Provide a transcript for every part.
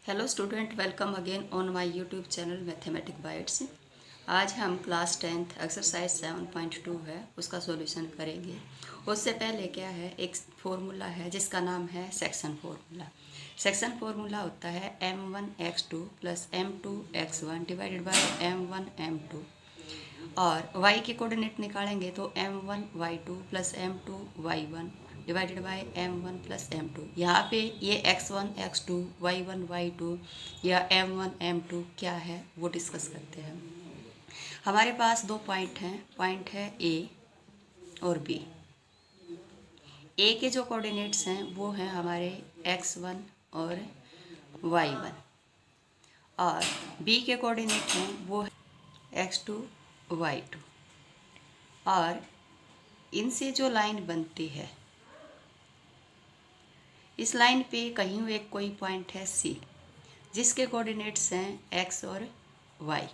Hello student, welcome again on my YouTube channel mathematic bytes. आज हम class 10th exercise 7.2 है उसका solution करेंगे। उससे पहले क्या है, एक फॉर्मूला है जिसका नाम है सेक्शन फार्मूला। सेक्शन फार्मूला होता है m1x2 plus m2x1 divided by m1m2। और y के कोऑर्डिनेट निकालेंगे तो m1y2 plus m2y1 divided by m1 plus m2। यहाँ पे ये x1 x2 y1 y2 या m1 m2 क्या है वो डिस्कस करते हैं। हमारे पास दो पॉइंट है a और b। a के जो कोऑर्डिनेट्स हैं वो हैं हमारे x1 और y1, और b के कोऑर्डिनेट हैं वो है x2 y2। और इनसे जो लाइन बनती है, इस लाइन पे कहीं एक कोई पॉइंट है सी जिसके कोऑर्डिनेट्स हैं एक्स और वाई।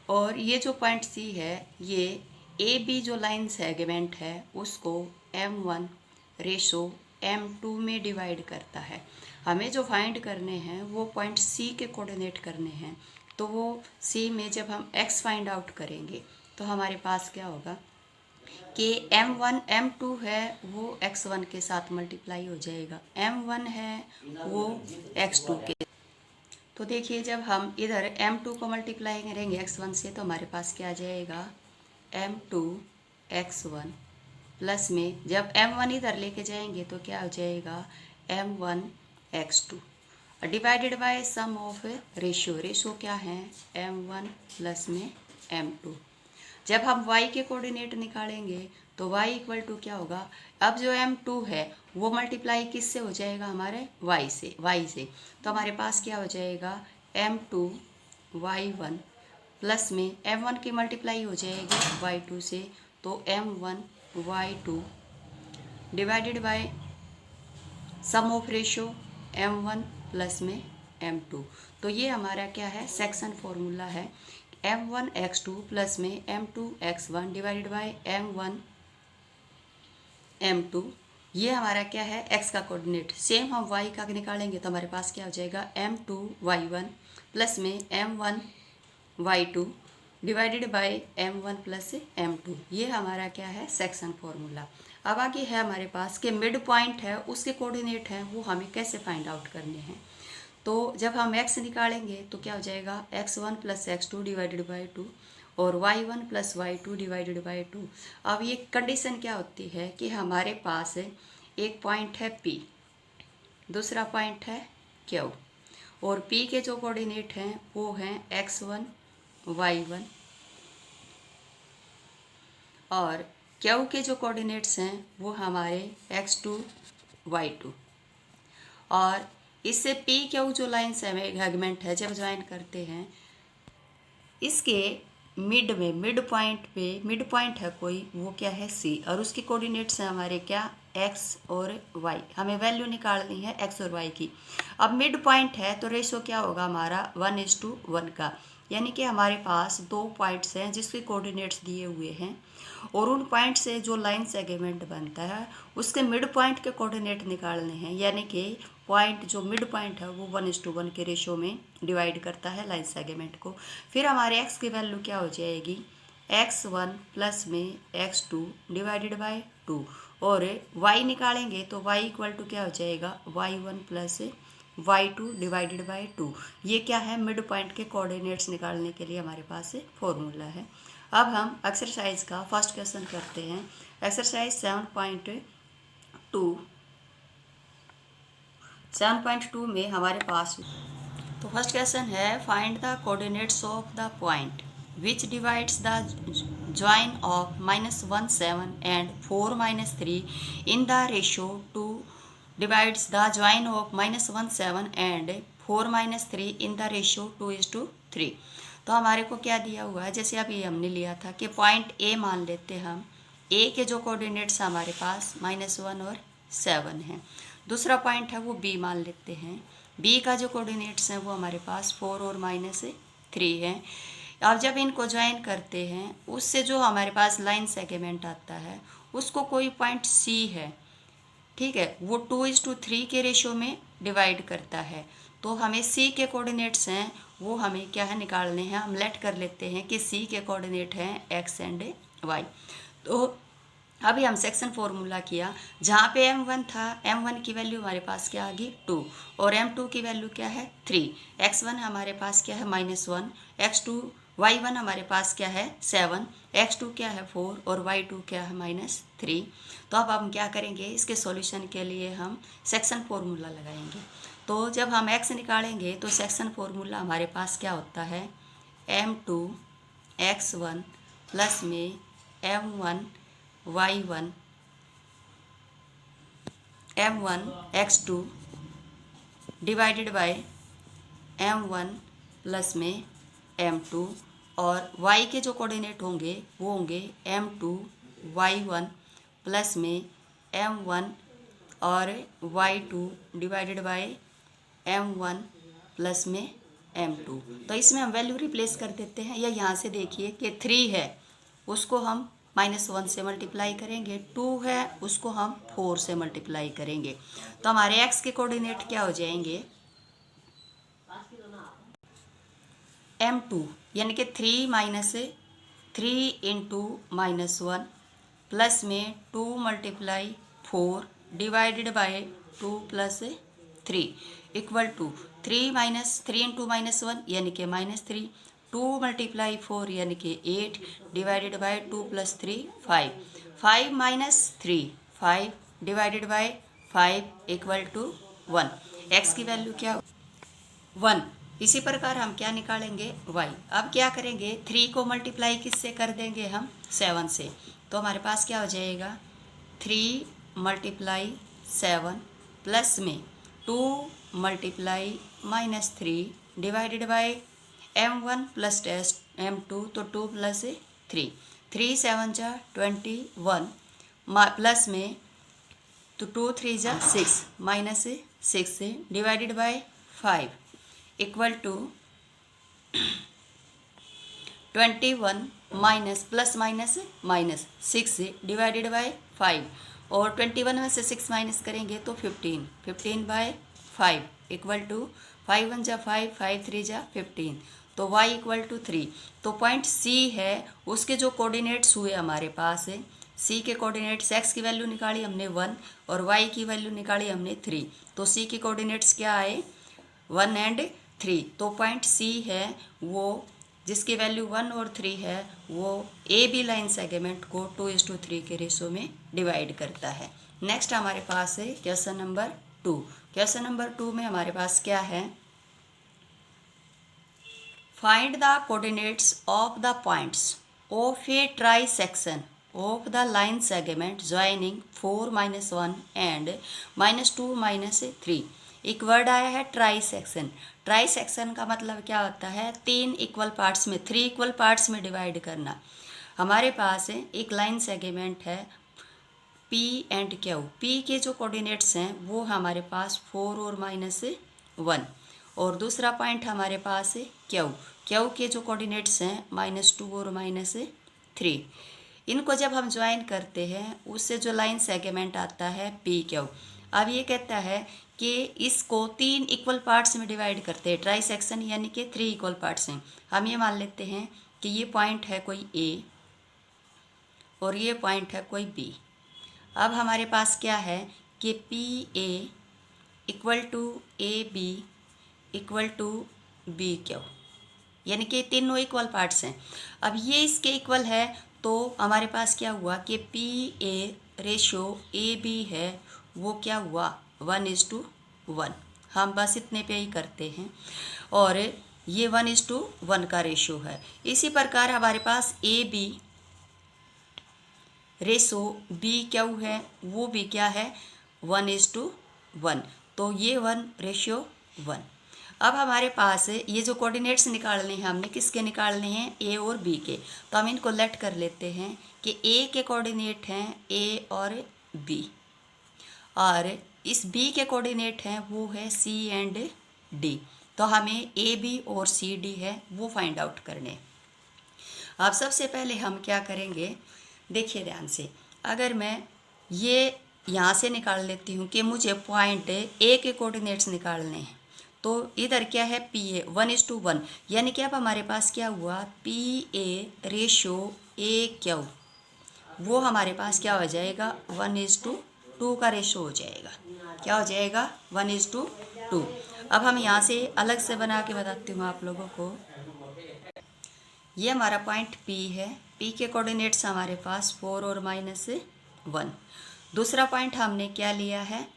और ये जो पॉइंट सी है ये ए बी जो लाइन सेगमेंट है उसको m1 रेशो m2 में डिवाइड करता है। हमें जो फाइंड करने हैं वो पॉइंट सी के कोऑर्डिनेट करने हैं। तो वो सी में जब हम x फाइंड आउट करेंगे तो हमारे पास क्या होगा कि m1 m2 है वो x1 के साथ मल्टीप्लाई हो जाएगा, m1 है वो x2 के। तो देखिए, जब हम इधर m2 को मल्टीप्लाई करेंगे x1 से तो हमारे पास क्या आ जाएगा m2 x1 प्लस में जब m1 इधर लेके जाएंगे तो क्या हो जाएगा m1 x2 divided by sum of ratio क्या है m1 प्लस में m2। जब हम y के कोऑर्डिनेट निकालेंगे तो y इक्वल टू क्या होगा, अब जो m2 है वो मल्टीप्लाई किससे हो जाएगा हमारे y से। तो हमारे पास क्या हो जाएगा m2 y1 प्लस में m1 की मल्टीप्लाई हो जाएगी y2 से, तो m1 y2 divided by sum of ratio m1 plus में m2। तो ये हमारा क्या है सेक्शन फॉर्मूला है m1 x2 प्लस में m2 x1 divided by m1 m2। ये हमारा क्या है x का कोऑर्डिनेट। सेम हम y का निकालेंगे तो हमारे पास क्या हो जाएगा m2 y1 प्लस में m1 y2 divided bye m1 plus m2। ये हमारा क्या है सेक्शन फॉर्मूला। अब आगे है हमारे पास कि मिड पॉइंट है उसके कोऑर्डिनेट हैं वो हमें कैसे फाइंड आउट करने हैं। तो जब हम x निकालेंगे तो क्या हो जाएगा x1 plus x2 divided by 2 और y1 plus y2 divided by 2। अब ये कंडीशन क्या होती है कि हमारे पास एक पॉइंट है P, दूसरा पॉइंट है Q, और P के जो कोऑर्डिनेट हैं वो हैं x1 y1 और Q के जो कोऑर्डिनेट्स हैं वो हमारे x2 y2। और इससे पी क्यू जो लाइन सेगमेंट है जब ज्वाइन करते हैं इसके मिड पॉइंट है कोई वो क्या है सी, और उसकी कोऑर्डिनेट्स हैं हमारे क्या एक्स और वाई। हमें वैल्यू निकालनी है एक्स और वाई की। अब मिड पॉइंट है तो रेशो क्या होगा हमारा 1:1 का, यानी कि हमारे पास दो पॉइंट्स हैं जिसके कोऑर्डिनेट्स दिए हुए हैं और उन पॉइंट से जो लाइन सेगमेंट बनता है उसके मिड पॉइंट के कोऑर्डिनेट निकालने हैं। यानी कि पॉइंट जो मिड पॉइंट है वो 1:1 के रेशो में डिवाइड करता है लाइन सेगमेंट को। फिर हमारे x की वैल्यू क्या हो जाएगी x1 प्लस में x2 डिवाइडेड बाय 2, और y निकालेंगे तो y इक्वल टू क्या हो जाएगा y1 plus y2 divided by 2। ये क्या है मिड पॉइंट के कोऑर्डिनेट्स निकालने के लिए हमारे पास फॉर्मूला है। अब हम एक्सरसाइज का फर्स्ट क्वेश्चन करते हैं। एक्सरसाइज 7.2 में हमारे पास तो फर्स्ट क्वेश्चन है find the coordinates of the point which divides the join of -1 7 and 4 3 in the ratio 2 divides the join of -1 7 and 4 3 in the ratio 2:3। तो हमारे को क्या दिया हुआ है, जैसे अभी हमने लिया था कि पॉइंट ए मान लेते हम, ए के जो कोऑर्डिनेट्स हमारे पास -1 और 7 हैं। दूसरा पॉइंट है वो बी मान लेते हैं, बी का जो कोऑर्डिनेट्स हैं वो हमारे पास 4 और -3 हैं। अब जब इनको ज्वाइन करते हैं उससे जो हमारे पास लाइन सेगमेंट आता है उसको कोई पॉइंट सी है, ठीक है, वो 2:3 के रेशो में डिवाइड करता है। तो हमें सी के कोऑर्डिनेट्स हैं वो हमें क्या है निकालने हैं। हम लेट कर लेते हैं कि सी के कोऑर्डिनेट हैं एक्स एंड वाई। तो अभी हम सेक्शन फॉर्मूला किया, जहाँ पे m1 था, m1 की वैल्यू हमारे पास क्या आ गई 2 और m2 की वैल्यू क्या है 3, x1 हमारे पास क्या है -1, x2 y1 हमारे पास क्या है 7, x2 क्या है 4 और y2 क्या है -3। तो अब हम क्या करेंगे, इसके सॉल्यूशन के लिए हम सेक्शन फॉर्मूला लगाएंगे। तो जब हम x निकालेंगे तो सेक्शन फॉर्मूला हमारे पास क्या होता है, m2 x1 प्लस में m1 y1 m1 x2 divided bye m1 plus में m2 और y के जो कोऑर्डिनेट होंगे वो होंगे m2 y1 प्लस में m1 और y2 divided bye m1 plus में m2। तो इसमें हम वैल्यू रिप्लेस कर देते हैं, या यहाँ से देखिए कि 3 है उसको हम -1 से मल्टीप्लाई करेंगे, 2 है उसको हम 4 से मल्टीप्लाई करेंगे। तो हमारे x के कोऑर्डिनेट क्या हो जाएंगे m2 यानी कि 3 इंटू -1 प्लस में 2 × 4 divided by 2 + 3 equal to 3 into -1 यानी कि -3, 2 × 4 यानी कि 8 divided by 2 + 3 5, 5 - 3 5 divided by 5 equal to 1। x की वैल्यू क्या 1। इसी प्रकार हम क्या निकालेंगे y। अब क्या करेंगे, 3 को मल्टीप्लाई किससे कर देंगे हम 7 से। तो हमारे पास क्या हो जाएगा 3 × 7 प्लस में 2 × -3 divided bye m1 plus m2 तो 2 + 3, 3 7 जा 21 प्लस में तो 2 3 जा 6 -6 divided by 5 equal to 21 minus plus minus minus 6 divided by 5 और 21 में से 6 माइनस करेंगे तो 15 बाय 5 इक्वल टू 5 1 जा 5 5 3 जा 15। तो y इक्वल टू 3। तो पॉइंट C है, उसके जो कोऑर्डिनेट्स हुए हमारे पास है, C के कोऑर्डिनेट्स x की वैल्यू निकाली हमने 1 और y की वैल्यू निकाली हमने 3। तो C के कोऑर्डिनेट्स क्या आए 1 एंड 3। तो पॉइंट C है वो जिसकी वैल्यू 1 और 3 है वो AB लाइन सेगमेंट को 2:3 के रेशो में डिवाइड करता है। नेक्स्ट हमारे पास है क्वेश्चन नंबर 2। क्वेश्चन नंबर 2 में हमारे पास क्या है, find the coordinates of the points of A try section of the line segment joining 4 - 1 and -2 - 3। एक वर्ड आया है ट्राई सेक्शन। ट्राई सेक्शन का मतलब क्या होता है, 3 इक्वल पार्ट्स में 3 इक्वल पार्ट्स में डिवाइड करना। हमारे पास एक लाइन सेगमेंट है P एंड Q। P के जो कोऑर्डिनेट्स हैं वो हमारे पास 4 और -1 और दूसरा पॉइंट हमारे पास है Q के जो कोऑर्डिनेट्स हैं -2 और -3। इनको जब हम ज्वाइन करते हैं उससे जो लाइन सेगमेंट आता है PQ। अब ये कहता है कि इसको 3 इक्वल पार्ट्स में डिवाइड करते हैं, ट्राई सेक्शन यानी कि 3 इक्वल पार्ट्स हैं। हम ये मान लेते हैं कि ये पॉइंट है कोई A और ये पॉइंट है कोई B। अब हमारे पास क्या है कि PA equal to AB equal to BQ, यानी कि तीनों इक्वल पार्ट्स हैं। अब ये इसके इक्वल है तो हमारे पास क्या हुआ कि PA रेशो AB है वो क्या हुआ 1:1। हम बस इतने पे ही करते हैं और ये 1:1 का रेशो है। इसी प्रकार हमारे पास AB रेशो BQ है वो भी क्या है 1:1। तो ये 1:1। अब हमारे पास ये जो कोऑर्डिनेट्स निकालने हैं हमने किसके निकालने हैं A और B के। तो हम इनको लेट कर लेते हैं कि A के कोऑर्डिनेट हैं A और B और इस B के कोऑर्डिनेट हैं वो है C एंड D। तो हमें AB और CD है वो फाइंड आउट करने। अब सबसे पहले हम क्या करेंगे, देखिए ध्यान से, अगर मैं ये यहाँ से निकाल लेती हूँ कि मुझे पॉइंट A के कोऑर्डिनेट्स निकालने हैं तो इधर क्या है PA 1:1, यानी कि अब हमारे पास क्या हुआ PA रेशो AQ, वो हमारे पास क्या हो जाएगा 1:2 का रेशो हो जाएगा। क्या हो जाएगा 1:2। अब हम यहाँ से अलग से बना के बताती हूँ आप लोगों को। ये हमारा पॉइंट P है, P के कोऑर्डिनेट्स हमारे पास 4 और -1। दूसरा पॉइंट हमने क्या लिया है,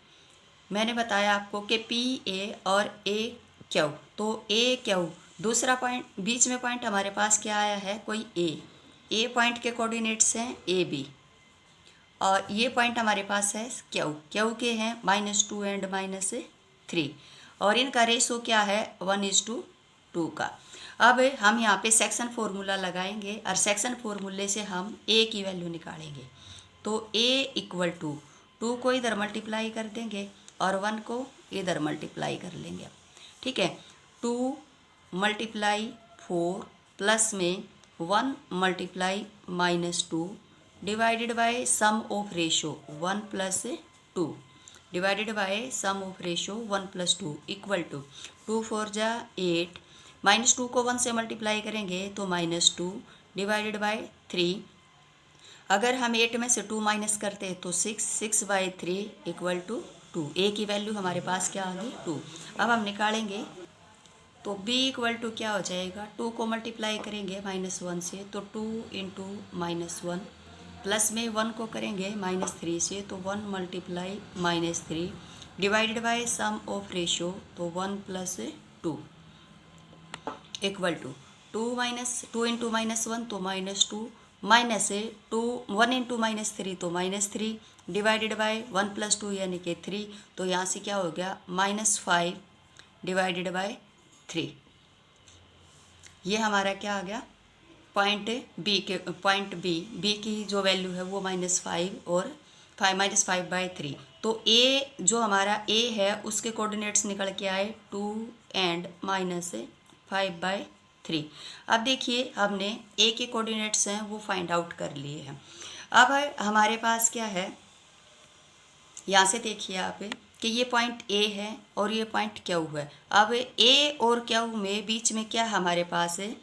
मैंने बताया आपको कि PA और AQ, तो AQ दूसरा पॉइंट, बीच में पॉइंट हमारे पास क्या आया है कोई A पॉइंट के कोऑर्डिनेट्स हैं AB, और ये पॉइंट हमारे पास है Q के हैं -2 एंड -3, और इनका रेशो क्या है 1:2 का। अब हम यहाँ पे सेक्शन फॉर्मूला लगाएंगे और सेक्शन फॉर्मूले से हम A की वैल्यू निकालेंगे। तो A = 2 को इधर मल्टीप्लाई कर देंगे और 1 को इधर मल्टीप्लाई कर लेंगे। ठीक है, 2 × 4 प्लस में 1 × -2 divided by sum of ratio 1 + 2 divided by sum of ratio 1 + 2 equal to 2 × 4 = 8, -2 को 1 से मल्टीप्लाई करेंगे तो -2 डिवाइडेड बाय 3। अगर हम 8 में से 2 माइनस करते हैं तो 6/3 = 2। A की वैल्यू हमारे पास क्या आ गई 2। अब हम निकालेंगे तो B = क्या हो जाएगा, 2 को मल्टीप्लाई करेंगे -1 से तो 2 × -1, प्लस में 1 को करेंगे -3 से तो 1 × -3 divided by sum of ratio तो 1 + 2 इक्वल टू 2 × -1 तो -2, माइनस 2 1 × -3 तो -3 डिवाइडेड बाय 1 + 2 यानी कि 3, तो यहाँ से क्या हो गया -5 डिवाइडेड बाय 3। ये हमारा क्या आ गया पॉइंट B की जो वैल्यू है वो -5 और -5/3। तो A जो हमारा A है उसके कोऑर्डिनेट्स निकल के आए 2 एंड -5/3। अब देखिए हमने A के कोऑर्डिनेट्स हैं वो फाइंड आउट कर लिए हैं। अब हमारे पास क्या है, यहाँ से देखिए आप कि ये पॉइंट A है और ये पॉइंट Q है। अब A और Q में बीच में क्या हमारे पास है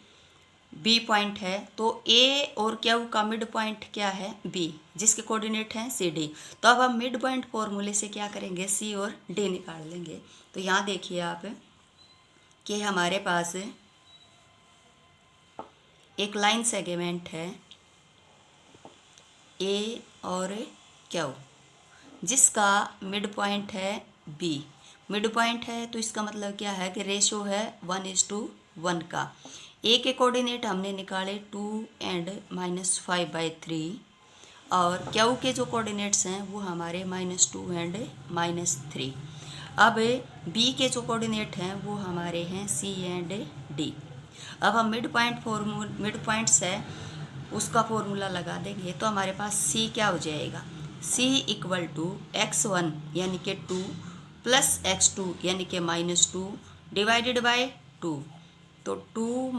B पॉइंट है, तो A और Q का मिड पॉइंट क्या है B, जिसके कोऑर्डिनेट हैं CD। तो अब हम मिड पॉइंट फॉर्मूले से क्या करेंगे C और D निकाल लेंगे। तो यहाँ देखिए आप कि हमारे पास एक लाइन सेगमेंट है A और Q, जिसका मिड पॉइंट है B। मिड पॉइंट है तो इसका मतलब क्या है कि रेशो है 1:1 का। A के कोऑर्डिनेट हमने निकाले 2 एंड -5/3, और Q के जो कोऑर्डिनेट्स हैं वो हमारे -2 एंड -3। अब B के जो कोऑर्डिनेट हैं वो हमारे हैं C एंड D। अब हम मिड पॉइंट्स है उसका फॉर्मूला लगा देंगे तो हमारे पास C क्या हो जाएगा, C = x1 यानी कि 2 प्लस x2 यानी कि -2 डिवाइडेड बाय 2, तो 2 -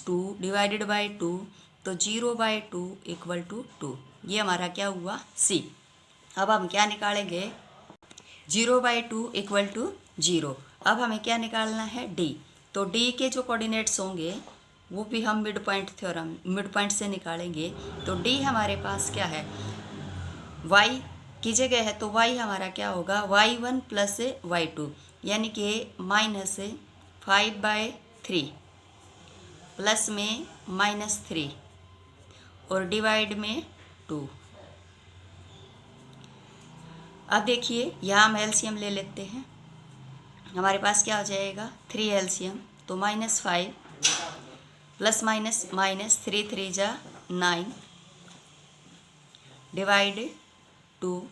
2 डिवाइडेड बाय 2 तो 0/2 = 2। ये हमारा क्या हुआ C। अब हम क्या निकालेंगे 0/2 = 0। अब हमें क्या निकालना है D। तो D के जो कोऑर्डिनेट्स होंगे वो भी हम मिड पॉइंट से निकालेंगे। तो D हमारे पास क्या है y की जगह है, तो y हमारा क्या होगा y1 + y2 यानी कि -5/3 प्लस में -3 और डिवाइड में 2। अब देखिए यहाँ हम एलसीएम ले लेते हैं। हमारे पास क्या हो जाएगा 3 एलसीएम, तो -5 प्लस -3 3 = 9 डिवाइड 2।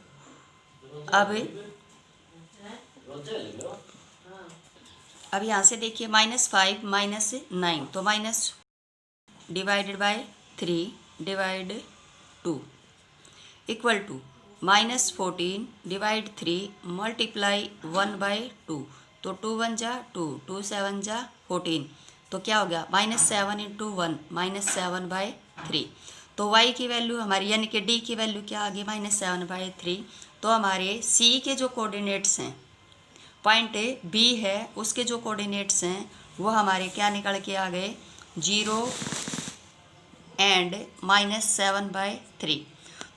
अब यहाँ से देखिए -5 -9 तो minus divided by 3 divide 2 equal to -14 divide 3 multiply 1/2, तो 2 1 = 2, 2 7 = 14, तो क्या हो गया -7 × 1 -7/3। तो y की वैल्यू हमारी यानी कि D की वैल्यू क्या आ गई -7/3। तो हमारे C के जो कोऑर्डिनेट्स हैं पॉइंट बी है उसके जो कोऑर्डिनेट्स हैं वो हमारे क्या निकल के आ गए, 0 एंड -7/3।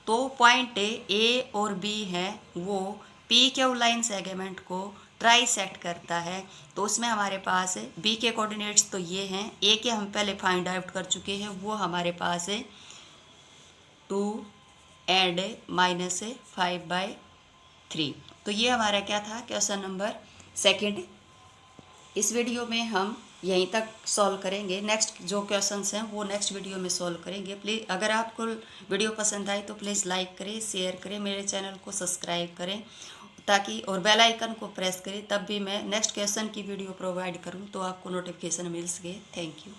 तो पॉइंट ए और बी है वो पी क्यू लाइन सेगमेंट को ट्राइसेक्ट करता है। तो उसमें हमारे पास बी के कोऑर्डिनेट्स तो ये हैं, ए के हम पहले फाइंड आउट कर चुके हैं, वो हमारे पास है 2 एंड -5/3। तो ये हमारा क्या था, क्वेश्चन नंबर सेकंड। इस वीडियो में हम यहीं तक सॉल्व करेंगे, नेक्स्ट जो क्वेश्चंस हैं वो नेक्स्ट वीडियो में सॉल्व करेंगे। प्लीज़ अगर आपको वीडियो पसंद आए तो प्लीज़ लाइक करें, शेयर करें, मेरे चैनल को सब्सक्राइब करें ताकि और बेल आइकन को प्रेस करें, तब भी मैं नेक्स्ट क्वेश्चन की वीडियो प्रोवाइड करूं तो आपको नोटिफिकेशन मिल सके। Thank you.